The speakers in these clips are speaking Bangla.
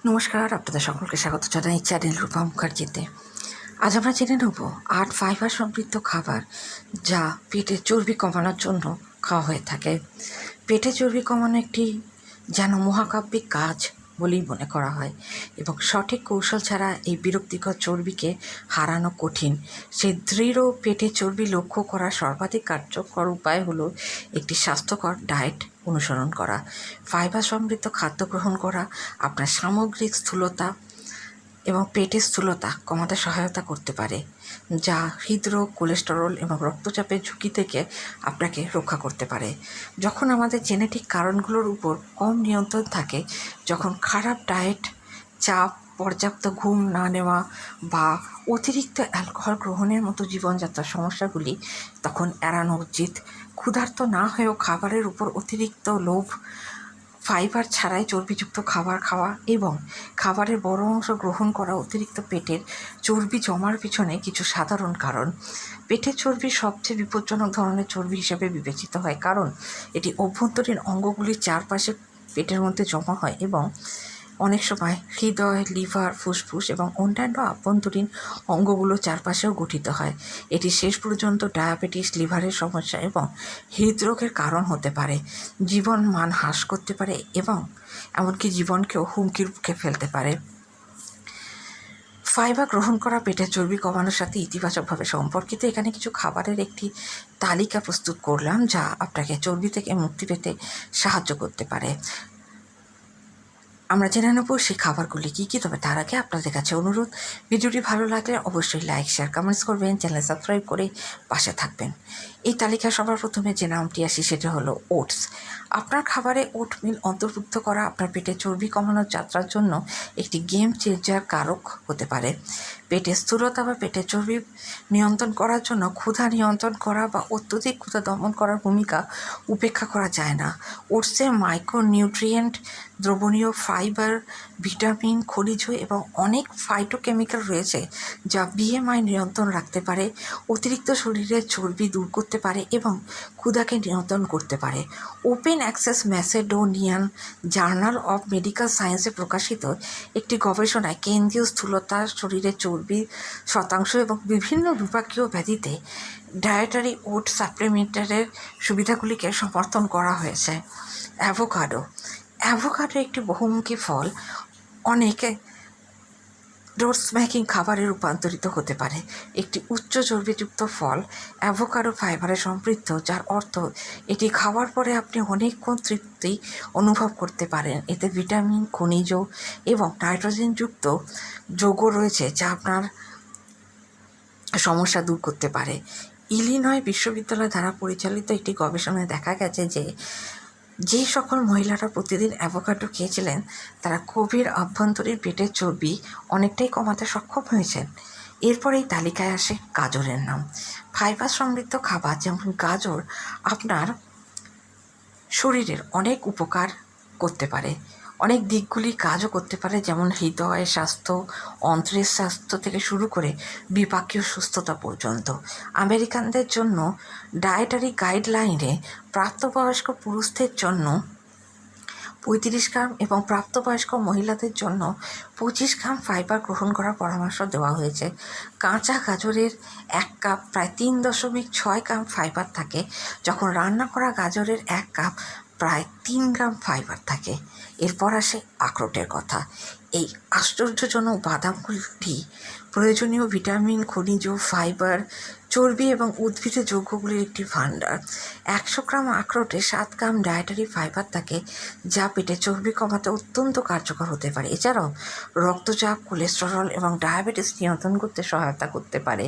নমস্কার, আপনাদের সকলকে স্বাগত জানাই চ্যানেল রূপা মুখার্জিতে। আজ আমরা জেনে নেব 8 ফাইবার সমৃদ্ধ খাবার যা পেটের চর্বি কমানোর জন্য খাওয়া হয়ে থাকে। পেটের চর্বি কমানো একটি যেন মহাকাব্যিক কাজ বলেই মনে করা হয় এবং সঠিক কৌশল ছাড়া এই বিরক্তিকর চর্বিকে হারানো কঠিন। সেই দৃঢ় পেটের চর্বি লক্ষ্য করার সর্বাধিক কার্যকর উপায় হলো একটি স্বাস্থ্যকর ডায়েট অনুসরণ করা। ফাইবার সমৃদ্ধ খাদ্য গ্রহণ করা আপনার সামগ্রিক স্থূলতা এবং পেটের স্থূলতা কমাতে সহায়তা করতে পারে, যা হৃদরোগ, কোলেস্টেরল এবং রক্তচাপের ঝুঁকি থেকে আপনাকে রক্ষা করতে পারে। যখন আমাদের জেনেটিক কারণগুলোর উপর কম নিয়ন্ত্রণ থাকে, যখন খারাপ ডায়েট, চাপ, পর্যাপ্ত ঘুম না নেওয়া বা অতিরিক্ত অ্যালকোহল গ্রহণের মতো জীবনযাত্রার সমস্যাগুলি তখন এড়ানো উচিত। ক্ষুধার্ত না হয়েও খাবারের উপর অতিরিক্ত লোভ, ফাইবার ছাড়াই চর্বিযুক্ত খাবার খাওয়া এবং খাবারের বড় অংশ গ্রহণ করা অতিরিক্ত পেটের চর্বি জমার পিছনে কিছু সাধারণ কারণ। পেটের চর্বি সবচেয়ে বিপজ্জনক ধরনের চর্বি হিসেবে বিবেচিত হয়, কারণ এটি অভ্যন্তরীণ অঙ্গগুলির চারপাশে পেটের মধ্যে জমা হয় এবং অনেক সময় হৃদয়, লিভার, ফুসফুস এবং অন্যান্য আভ্যন্তরীণ অঙ্গগুলো চারপাশেও গঠিত হয়। এটি শেষ পর্যন্ত ডায়াবেটিস, লিভারের সমস্যা এবং হৃদরোগের কারণ হতে পারে, জীবন মান হ্রাস করতে পারে এবং এমনকি জীবনকেও হুমকির মুখে ফেলতে পারে। ফাইবার গ্রহণ করা পেটের চর্বি কমানোর সাথে ইতিবাচকভাবে সম্পর্কিত এখানে কিছু খাবারের একটি তালিকা প্রস্তুত করলাম, যা আপনাকে চর্বি থেকে মুক্তি পেতে সাহায্য করতে পারে। আমরা জেনে নেব সেই খাবারগুলি কী কী। তবে তার আগে আপনাদের কাছে অনুরোধ, ভিডিওটি ভালো লাগলে অবশ্যই লাইক, শেয়ার, কমেন্টস করবেন, চ্যানেল সাবস্ক্রাইব করে পাশে থাকবেন। এই তালিকায় সবার প্রথমে যে নামটি আসি সেটা হলো ওটস। আপনার খাবারে ওটমিল অন্তর্ভুক্ত করা আপনার পেটে চর্বি কমানোর যাত্রার জন্য একটি গেম চেঞ্জার কারক হতে পারে। পেটের স্থূলতা বা পেটের চর্বি নিয়ন্ত্রণ করার জন্য ক্ষুধা নিয়ন্ত্রণ করা বা অত্যধিক ক্ষুধা দমন করার ভূমিকা উপেক্ষা করা যায় না। ওটসে মাইক্রোনিউট্রিয়েন্ট, দ্রবণীয় ফাইবার, ভিটামিন, খনিজ এবং অনেক ফাইটোকেমিক্যাল রয়েছে যা বিএমআই নিয়ন্ত্রণ রাখতে পারে, অতিরিক্ত শরীরের চর্বি দূর করতে পারে এবং ক্ষুধাকে নিয়ন্ত্রণ করতে পারে। Open access Macedonian journal of medical সায়েন্সে প্রকাশিত একটি গবেষণায় কেন্দ্রীয় স্থূলতা, শরীরের চর্বি শতাংশ এবং বিভিন্ন বিপাকীয় ব্যাধিতে ডায়েটারি ওট সাপ্লিমেন্টের সুবিধাগুলিকে সমর্থন করা হয়েছে। অ্যাভোকাডো একটি বহুমুখী ফল, অনেকে রোড স্ম্যাকিং খাবারে রূপান্তরিত হতে পারে। একটি উচ্চ চর্বিযুক্ত ফল, অ্যাভোকাডো ফাইবারে সমৃদ্ধ, যার অর্থ এটি খাওয়ার পরে আপনি অনেকক্ষণ তৃপ্তি অনুভব করতে পারেন। এতে ভিটামিন, খনিজ এবং নাইট্রোজেনযুক্ত যৌগ রয়েছে যা আপনার সমস্যা দূর করতে পারে। ইলিনয় বিশ্ববিদ্যালয় দ্বারা পরিচালিত একটি গবেষণায় দেখা গেছে যে যে সকল মহিলারা প্রতিদিন অ্যাভোকাডো খেয়েছিলেন তারা গভীর আভ্যন্তরীণ পেটের চর্বি অনেকটাই কমাতে সক্ষম হয়েছেন। এরপর এই তালিকায় আসে গাজরের নাম। ফাইবার সমৃদ্ধ খাবার যেমন গাজর আপনার শরীরের অনেক উপকার করতে পারে, অনেক দিকগুলি কাজও করতে পারে, যেমন হৃদয় স্বাস্থ্য, অন্ত্রের স্বাস্থ্য থেকে শুরু করে বিপাকীয় সুস্থতা পর্যন্ত। আমেরিকানদের জন্য ডায়েটারি গাইডলাইনে প্রাপ্তবয়স্ক পুরুষদের জন্য 35 গ্রাম এবং প্রাপ্তবয়স্ক মহিলাদের জন্য 25 গ্রাম ফাইবার গ্রহণ করার পরামর্শ দেওয়া হয়েছে। কাঁচা গাজরের 1 কাপ প্রায় 3.6 গ্রাম ফাইবার থাকে, যখন রান্না করা গাজরের 1 কাপ প্রায় 3 গ্রাম ফাইবার থাকে। এরপর আসে আখরোটের কথা। এই আশ্চর্যজনক বাদামগুলি প্রয়োজনীয় ভিটামিন, খনিজ, ফাইবার, চর্বি এবং উদ্ভিদের যৌগগুলির একটি ভাণ্ডার। 100 গ্রাম আখরোটে 7 গ্রাম ডায়েটারি ফাইবার থাকে, যা পেটে চর্বি কমাতে অত্যন্ত কার্যকর হতে পারে। এছাড়াও রক্তচাপ, কোলেস্টেরল এবং ডায়াবেটিস নিয়ন্ত্রণ করতে সহায়তা করতে পারে।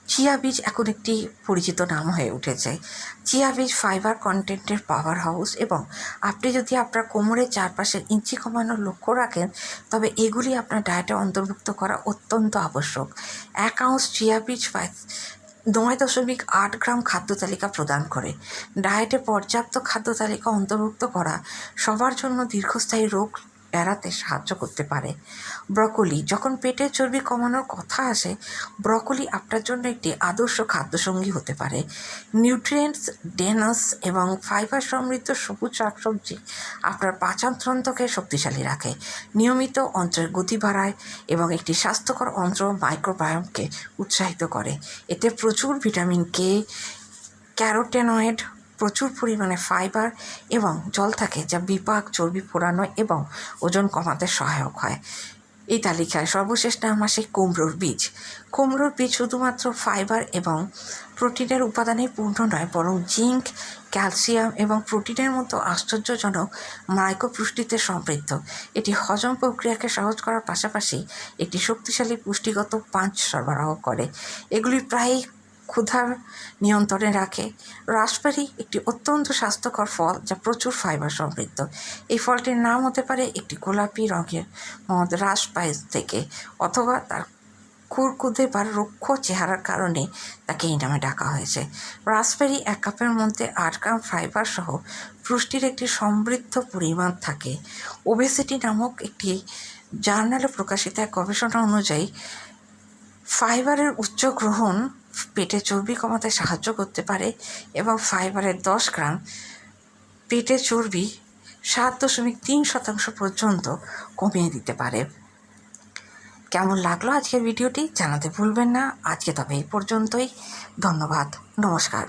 চিয়া বীজ এখন একটি পরিচিত নাম হয়ে উঠেছে। চিয়া বীজ ফাইবার কন্টেন্টের পাওয়ার হাউস এবং আপনি যদি আপনার কোমরের চারপাশের ইঞ্চি কমানোর লক্ষ্য রাখেন তবে এগুলি আপনার ডায়েটে অন্তর্ভুক্ত করা অত্যন্ত আবশ্যক। 1 আউন্স চিয়া বীজ 9.8 গ্রাম খাদ্য তালিকা প্রদান করে। ডায়েটে পর্যাপ্ত খাদ্য তালিকা অন্তর্ভুক্ত করা সবার জন্য দীর্ঘস্থায়ী রোগ এড়াতে সাহায্য করতে পারে। ব্রকোলি, যখন পেটের চর্বি কমানোর কথা আসে, ব্রকোলি আপনার জন্য একটি আদর্শ খাদ্যসঙ্গী হতে পারে। নিউট্রিয়েন্টস ডেনস এবং ফাইবার সমৃদ্ধ সবুজ শাকসবজি আপনার পাচনতন্ত্রকে শক্তিশালী রাখে, নিয়মিত অন্ত্রের গতি বাড়ায় এবং একটি স্বাস্থ্যকর অন্ত্র মাইক্রোবায়োমকে উৎসাহিত করে। এতে প্রচুর ভিটামিন কে, ক্যারোটেনয়েড, প্রচুর পরিমাণে ফাইবার এবং জল থাকে, যা বিপাক, চর্বি পোড়ানো এবং ওজন কমাতে সহায়ক হয়। এই তালিকায় সর্বশেষ নাম আসে কুমড়োর বীজ। কুমড়োর বীজ শুধুমাত্র ফাইবার এবং প্রোটিনের উপাদানে পূর্ণ নয়, বরং জিঙ্ক, ক্যালসিয়াম এবং প্রোটিনের মতো আশ্চর্যজনক মাইক্রোপুষ্টিতে সমৃদ্ধ। এটি হজম প্রক্রিয়াকে সহজ করার পাশাপাশি একটি শক্তিশালী পুষ্টিগত পাঞ্চ সরবরাহ করে। এগুলি প্রায়ই ক্ষুধার নিয়ন্ত্রণে রাখে। রাসবেরি একটি অত্যন্ত স্বাস্থ্যকর ফল যা প্রচুর ফাইবার সমৃদ্ধ। এই ফলটির নাম হতে পারে একটি গোলাপি রঙের মদ রাসপাইস থেকে, অথবা তার খুরকুদে বা রুক্ষ চেহারার কারণে তাকে এই নামে ডাকা হয়েছে। রাসবেরি 1 কাপের মধ্যে 8 গ্রাম ফাইবার সহ পুষ্টির একটি সমৃদ্ধ পরিমাণ থাকে। ওবেসিটি নামক একটি জার্নালে প্রকাশিত এক গবেষণা অনুযায়ী ফাইবারের উচ্চ গ্রহণ পেটে চর্বি কমাতে সাহায্য করতে পারে এবং ফাইবারের 10 গ্রাম পেটে চর্বি 7.3% পর্যন্ত কমিয়ে দিতে পারে। কেমন লাগলো আজকের ভিডিওটি জানাতে ভুলবেন না। আজকে তবে এই পর্যন্তই। ধন্যবাদ। নমস্কার।